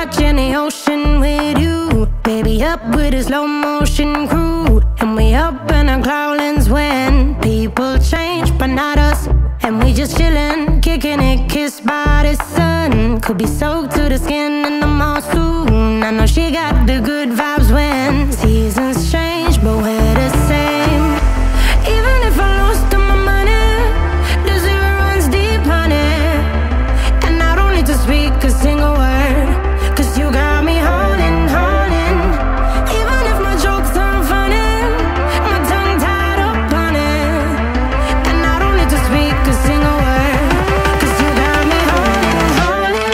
watching the ocean with you. Baby, up with a slow motion crew. And we up in our clouds when people change, but not us. And we just chillin', kicking it, kissed by the sun. Could be soaked to the skin in the mall soon. I know she got the good vibes when seasons change, but we're the same. Even if I lost all my money, the zero runs deep, honey. And I don't need to speak a single word, 'cause you got me holding, holding. Even if my jokes aren't funny, my tongue tied up on it. And I don't need to speak a single word, 'cause you got me holding, holding.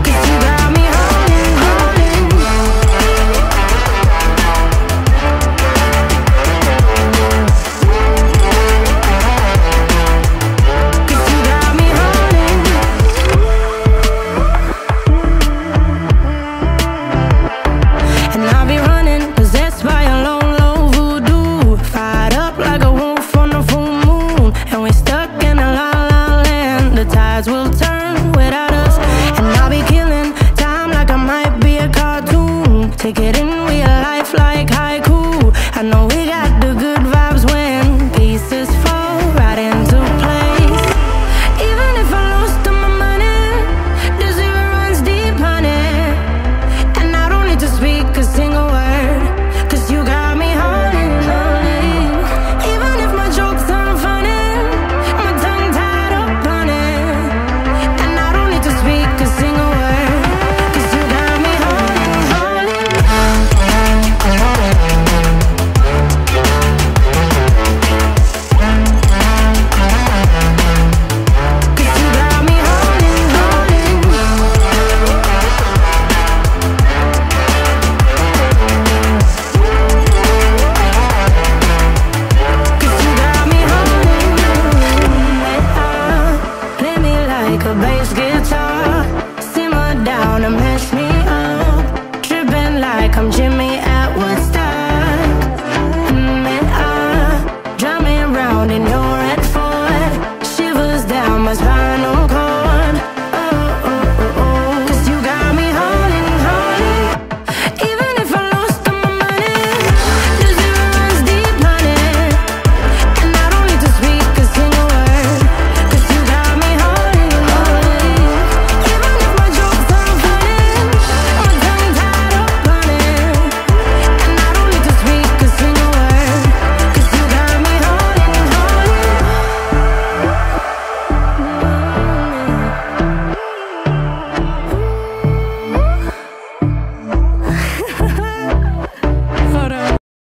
'Cause you got me holding, holding. 'Cause you got me holding. And I'll be running, possessed by a low, low voodoo. Fired up like a wolf on a full moon. And we're stuck in a la la land. The tides will turn without us. And I'll be killing time like I might be a cartoon. Take it in real life like haiku. I know